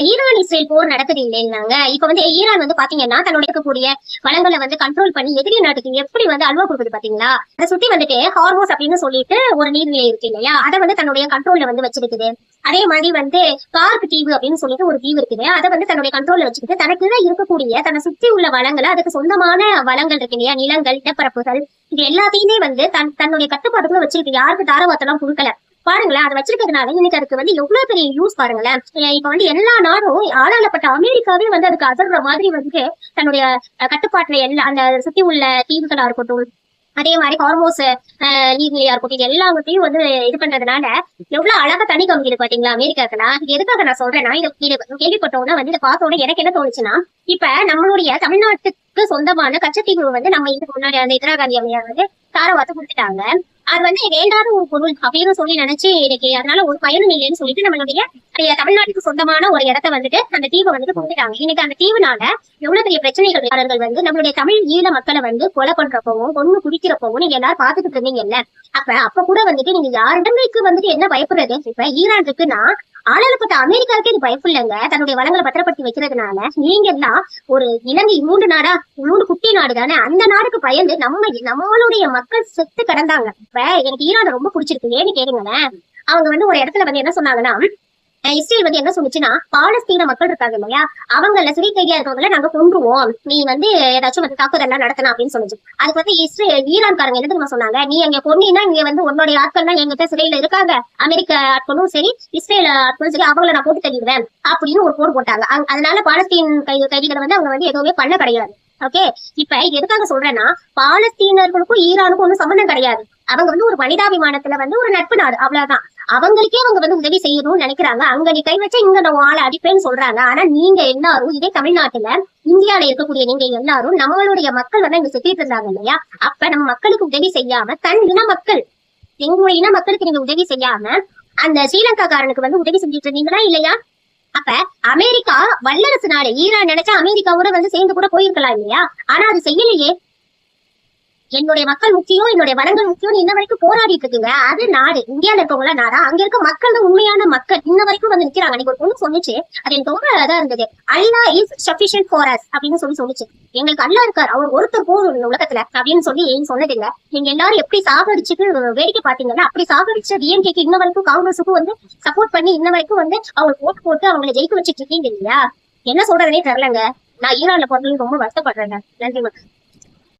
Iran Israel போர் நடக்குது இல்லைன்னாங்க. இப்ப வந்து ஈரான் வந்து பாத்தீங்கன்னா தன்னோட இருக்கக்கூடிய வளங்களை வந்து கண்ட்ரோல் பண்ணி எதிரி நாட்டுக்கு எப்படி வந்து அல்வா கொடுக்குது பாத்தீங்களா. அதை சுத்தி வந்துட்டு ஹார்மோஸ் அப்படின்னு சொல்லிட்டு ஒரு நீர்நிலை இருக்கு இல்லையா, அதை வந்து தன்னுடைய கண்ட்ரோல்ல வந்து வச்சிருக்குது. அதே மாதிரி வந்து பார்க் தீவு அப்படின்னு சொல்லிட்டு ஒரு தீவு இருக்குது, அதை வந்து தன்னுடைய கண்ட்ரோல்ல வச்சுக்கிட்டு தனக்குதான் இருக்கக்கூடிய தன்னை சுத்தி உள்ள வளங்களை, அதுக்கு சொந்தமான வளங்கள் இருக்கு இல்லையா, நிலங்கள், நிலப்பரப்புகள், இது எல்லாத்தையுமே வந்து தன்னுடைய கட்டுப்பாட்டுக்குள்ள வச்சிருக்கு. யாருக்கு தாரவாத்தெல்லாம் கொடுக்கல பாருங்களேன். அதை வச்சிருக்கிறதுனால இன்னைக்கு அதுக்கு வந்து எவ்வளவு பெரிய யூஸ் பாருங்களேன். இப்ப வந்து எல்லா நாடும் ஆளாளப்பட்ட அமெரிக்காவே வந்து அதுக்கு அதர்ற மாதிரி வந்து தன்னுடைய கட்டுப்பாட்டுல எல்லா அந்த சுத்தி உள்ள தீவுகளா இருக்கட்டும், அதே மாதிரி ஹார்மோஸ் நீர்நிலையா இருக்கட்டும், இது எல்லாத்தையும் வந்து இது பண்றதுனால எவ்வளவு அழகா தனி காமிக்குது பாத்தீங்களா அமெரிக்காக்கெல்லாம். இது எதுக்காக நான் சொல்றேன்னா, இது கேள்விப்பட்டோம்னா வந்து இதை பார்த்தோன்னே எனக்கு என்ன தோணுச்சுன்னா, இப்ப நம்மளுடைய தமிழ்நாட்டுக்கு சொந்தமான கச்சத்தீவு வந்து நம்ம இதுக்கு முன்னாடி அந்த இந்திரா காந்தி அம்மையார் வந்து தாரவாத்து கொடுத்துட்டாங்க. அது வந்து வேண்டாத ஒரு பொருள் அப்படின்னு சொல்லி நினைச்சு இன்னைக்கு அதனால ஒரு பயனும் இல்லைன்னு சொல்லிட்டு நம்மளுடைய தமிழ்நாட்டுக்கு சொந்தமான ஒரு இடத்த வந்துட்டு அந்த தீவை வந்துட்டு கொடுத்துட்டாங்க. இன்னைக்கு அந்த தீவுனால எவ்வளவு பெரிய பிரச்சனைகள் வந்து நம்மளுடைய தமிழ் ஈழ மக்களை வந்து கொலை பண்றப்பவும் பொண்ணு குடிக்கிறப்பவும் நீங்க எல்லாரும் பாத்துட்டு இருந்தீங்கல்ல. அப்ப கூட வந்துட்டு நீங்க யாரிடமைக்கு வந்துட்டு என்ன பயப்படுறது. இப்ப ஈரான் இருக்குன்னா ஆளாளப்பட்ட அமெரிக்காவுக்கு இது பயப்பில்லைங்க. தன்னுடைய வளங்களை பத்திரப்படுத்தி வைக்கிறதுனால நீங்க எல்லாம் ஒரு இலங்கை மூன்று குட்டி நாடு தானே, அந்த நாடுக்கு பயந்து நம்மளுடைய மக்கள் செத்து கிடந்தாங்க. இப்ப எனக்கு ஈரான் ரொம்ப பிடிச்சிருக்கு. ஏன்னு கேளுங்களேன், அவங்க வந்து ஒரு இடத்துல வந்து என்ன சொன்னாங்கன்னா, இஸ்ரேல் வந்து என்ன சொல்லுச்சுன்னா, பாலஸ்தீன மக்கள் இருக்காங்க இல்லையா, அவங்கள சிறை கைதியா இருக்கவங்கள நாங்க கொன்றுவோம், நீ வந்து ஏதாச்சும் வந்து தாக்குதல் நடத்தணும் அப்படின்னு சொல்லுச்சு. அதுக்கு வந்து ஈரான்காரங்க என்ன தெரியுமா சொன்னாங்க, நீ அங்க கொன்னீங்கன்னா இங்க வந்து உன்னுடைய ஆட்கள் தான் எங்கிட்ட சிறையில இருக்காங்க, அமெரிக்க ஆட்களும் சரி இஸ்ரேல் ஆட்களும் சரி, அவங்கள நான் போட்டு தள்ளிடுவேன் அப்படின்னு ஒரு போர் போட்டாங்க. அதனால பாலஸ்தீன் கைதிகளை வந்து அவங்க வந்து எதுவுமே பண்ண கிடையாது. ஓகே, இப்ப இது எதுக்காக சொல்றேன்னா, பாலஸ்தீனர்களுக்கும் ஈரானுக்கும் ஒன்றும் சம்பந்தம் கிடையாது. அவங்க வந்து ஒரு மனிதாபிமானத்துல வந்து ஒரு நட்பு நாடு, அவ்வளவுதான். அவங்களுக்கே அவங்க வந்து உதவி செய்யணும்னு நினைக்கிறாங்க. அங்க நீ கை வச்சா இங்க நான் ஆளை அடிப்பேன்னு சொல்றாங்க. ஆனா நீங்க எல்லாரும் இதே தமிழ்நாட்டுல இந்தியால இருக்கக்கூடிய நீங்க எல்லாரும் நம்மளுடைய மக்கள் வந்து இங்க சுத்திட்டு இருந்தாங்க இல்லையா, அப்ப நம்ம மக்களுக்கு உதவி செய்யாம தன் இன மக்கள், எங்களுடைய இன மக்களுக்கு நீங்க உதவி செய்யாம அந்த ஸ்ரீலங்காக்காரனுக்கு வந்து உதவி செஞ்சுட்டு இருந்தீங்களா இல்லையா. அப்ப அமெரிக்கா வல்லரசு நாடு, ஈரான் நினைச்சா அமெரிக்காவோட வந்து சேர்ந்து கூட போயிருக்கலாம் இல்லையா, ஆனா அது செய்யலையே. என்னுடைய மக்கள் முக்கியம், என்னுடைய வளங்கள் முக்கியம் இன்ன வரைக்கும் போராடிட்டு இருக்குங்க. அது நாடு, இந்தியால இருக்கவங்களா நாடா, அங்க இருக்க மக்கள் தான் உண்மையான மக்கள் இன்ன வரைக்கும் வந்து நிக்கிறாங்க. அன்னைக்கு ஒரு பொண்ணு சொன்னிச்சு, அது எனக்கு ரொம்ப இதா இருந்தது. அல்லா இஸ் சஃபிஷியன்ட் ஃபார் அஸ் அப்படின்னு சொல்லிச்சு. எங்களுக்கு அல்லா இருக்கார், அவர் ஒருத்தர் போதும் உலகத்துல அப்படின்னு சொல்லி சொன்னதுங்க. நீங்க எல்லாரும் எப்படி சாகடிச்சுட்டு வேடிக்கை பாத்தீங்கன்னா, அப்படி சாகடிச்ச டிஎம்கேக்கு இன்ன வரைக்கும் காங்கிரஸுக்கும் வந்து சப்போர்ட் பண்ணி இன்ன வரைக்கும் வந்து அவங்களுக்கு ஓட்டு போட்டு அவங்களை ஜெயிக்க வச்சுட்டு இருக்கீங்க இல்லையா. என்ன சொல்றதுனே தெரியலங்க. நான் ஈரான்ல போறதுல ரொம்ப வருத்தப்படுறேங்க. நன்றி.